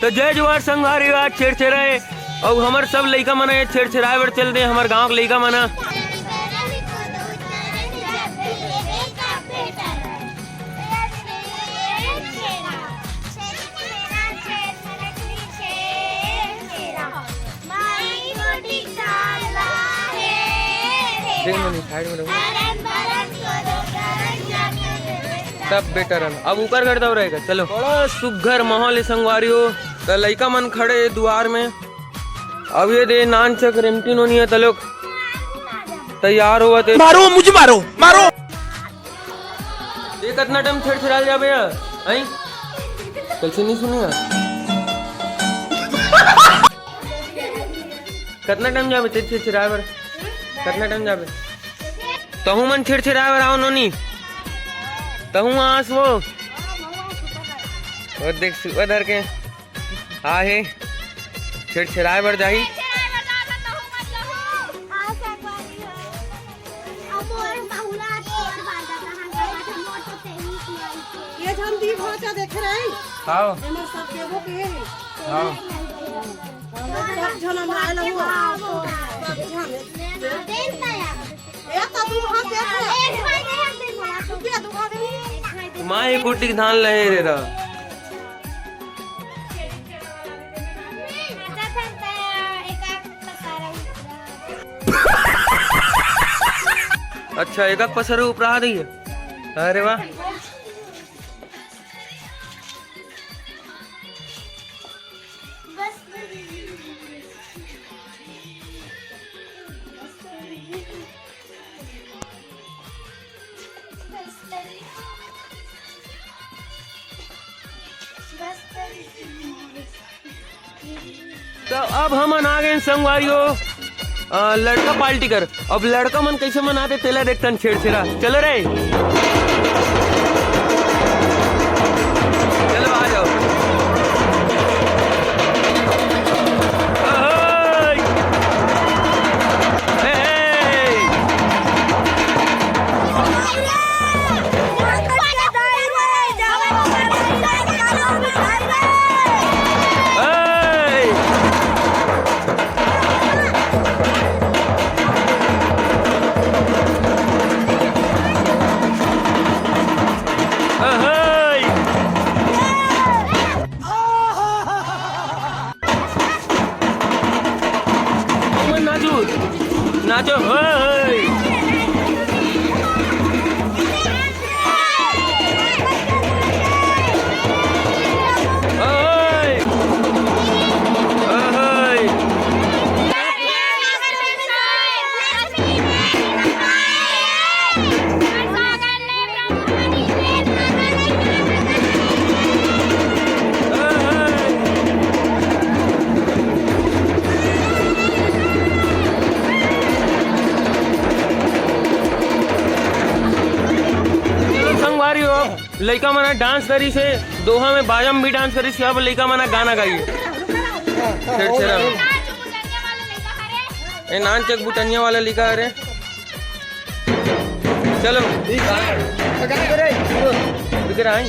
तो जय जवाहर संघारी आज छेड़छेड़ाए और हमार सब लइका मन छेड़छेड़ाए बर चल दे हमार गाँव के लइका मन। सब बेटर अब ऊपर कर दो रहेगा। चलो बड़ा सुघर माहौल है संगवारियों। तो लइका मन खड़े द्वार में। अब ये दे नान चक रेमटी नोनी है। तलोक तैयार हुआ थे। मारो मुझे मारो मारो। ये कितना टाइम छेड़छेड़ा जा भैया आई कल से नहीं सुनिया कितना टाइम जाबे छेड़छेड़ा बर कितना टाइम जाबे तहु मन छेड़छेड़ा बर आओ नोनी तहु आस वो और देख सुबह के आहे छेड़छेड़ाए बर जाही। देख रहे हैं आओ सब केबो के आओ सब जन्म आयल हो एक तो तू हां देख रुपया दुखा दे मां एक कुटी के धान लहे रे रा। अच्छा एक पसर ऊपर दी है। अरे वाह तो अब हम आ गए संगवारियों लड़का पार्टी कर। अब लड़का मन कैसे मनाते तेला देखतन छेड़छेड़ा। चलो रे चलो आ जाओ। नाचो लइका मना डांस करी से दोहा में बाजम भी डांस करी से। अब लइका मना गाना गाइए छेड़छेड़ा ए नान चक बुटनिया वाला लिखा अरे चलो दिख रहा है।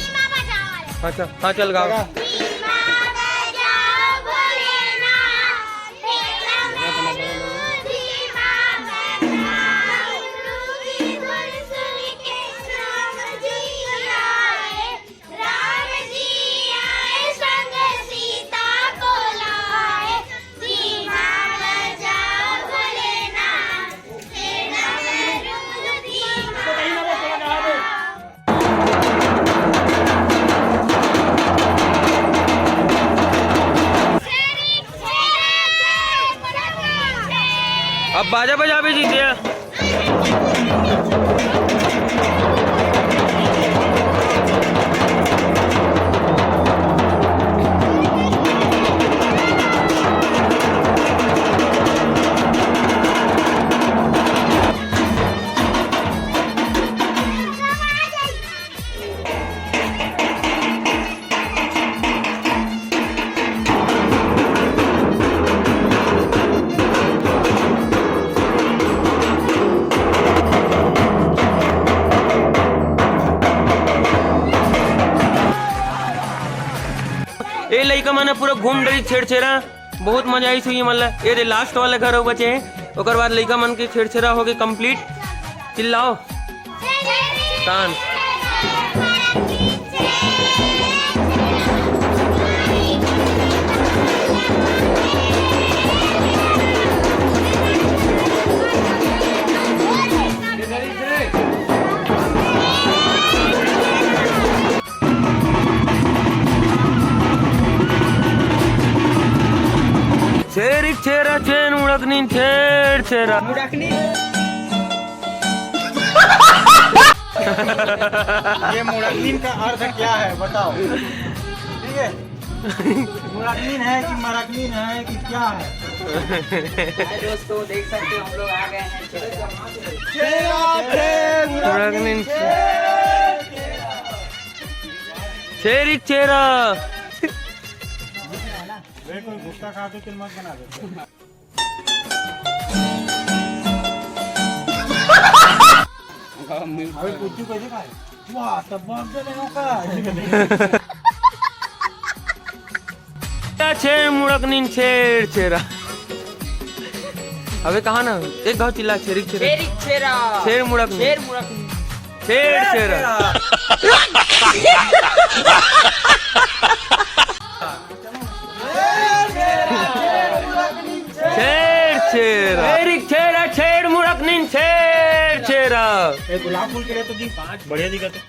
अच्छा हाँ चल गाओ। अब बाजा बजा भी जीते। में पूरा घूम रही छेड़छेड़ा, बहुत मजा आई सुई मतलब। ये लास्ट वाले घर हो बचे हैं, ओकर बाद लड़का मन के छेड़छेड़ा हो गए कंप्लीट। चिल्लाओ तान। छेरिक छेरा चेन मुड़कनी छेड़ छेरा मुड़कनी। ये मुड़कनीन का अर्थ क्या है बताओ? ठीक है, मुड़कनीन है कि मरकनीन है कि क्या है? दोस्तों देख सकते हो हम लोग आ गए हैं मुड़कनी छेरिक छेरा। कोई गुस्सा खा के मत बना दे। अबे कुछ कैसे खाए? वाह तब बाप दे लेनो का। छेड़ मुड़कनी छेड़ छेरा। अबे कहा ना एक गाँव चिल्ला छेरिक छेरा छेड़ मुड़कनी छेड़ छेरा। छेड़ छेरा छेरिक छेरा छेड़ मुड़कनी छेड़ छेरा। ये गुलाब फूल के लिए तो जी बढ़िया दिखते।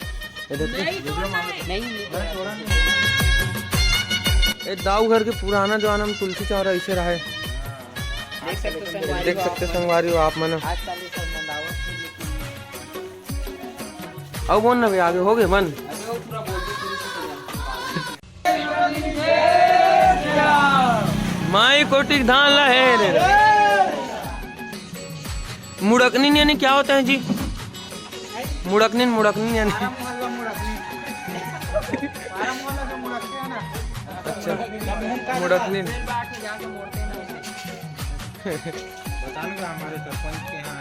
ये दाऊ घर के पुराना जमाना में तुलसी चौरा ऐसे रहा है। देख सकते संगवारी हो आप मना। अब बोल ना भाई आगे हो गए बन। माई कोटिक धान लहे रे। मुड़कनी यानी क्या होता है जी? मुड़कनी यानी अच्छा मुड़कनी।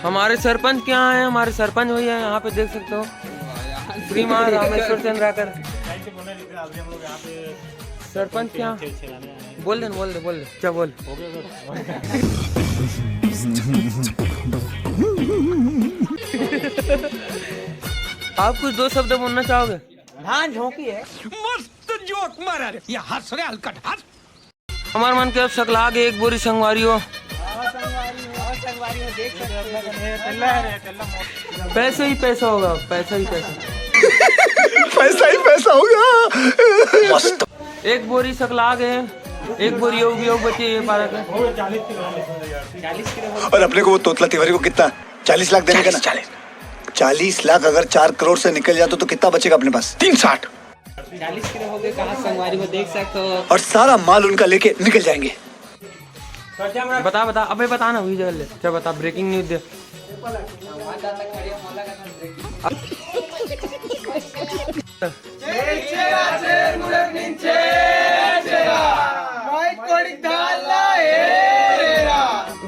हमारे सरपंच के यहाँ है, हमारे सरपंच भैया यहाँ पे देख सकते हो श्रीमान रामेश्वर चंद्राकर सरपंच क्या। बोल दे क्या बोल। आप कुछ दो शब्द बोलना चाहोगे? धान झोंकी है। जोक मारा रे ये हंस रे हलकट हंस। हमारे मन के अब सकला गए एक बोरी संगवारी हो। पैसे ही पैसा होगा, पैसा ही पैसा। पैसा ही पैसा होगा। मस्त। एक बोरी सकला गए, एक बोरी होगी बची 12 का। 40 किलो। और अपने को वो तोतला तिवारी को कितना 40 लाख देने का ना? 40 लाख अगर 4 करोड़ से निकल जाता तो कितना बचेगा अपने पास? 360। 40 किलो हो गए। कहाँ संगवारी को देख सकते हो। और सारा माल उनका लेके निकल जाएंगे। बता अबे बता ना वही जगह ले। क्या बता ब्रेकिंग न्यूज दे।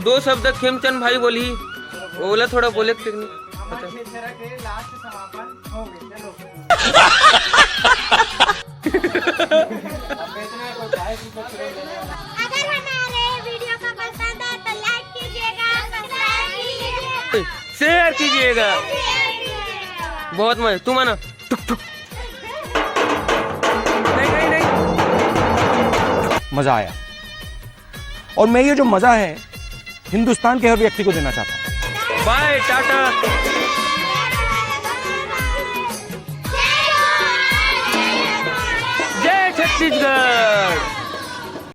दो शब्द खेमचंद भाई बोली, बोला थोड़ा बोले टेक्निक। अगर हमारे वीडियो को पसंद आए तो लाइक कीजिएगा, सब्सक्राइब कीजिएगा, शेयर कीजिएगा। बहुत मजा तू माना। नहीं मजा आया और मैं ये जो मजा है हिंदुस्तान के हर व्यक्ति को देना चाहता हूँ। बाय टाटा। जय छत्तीसगढ़।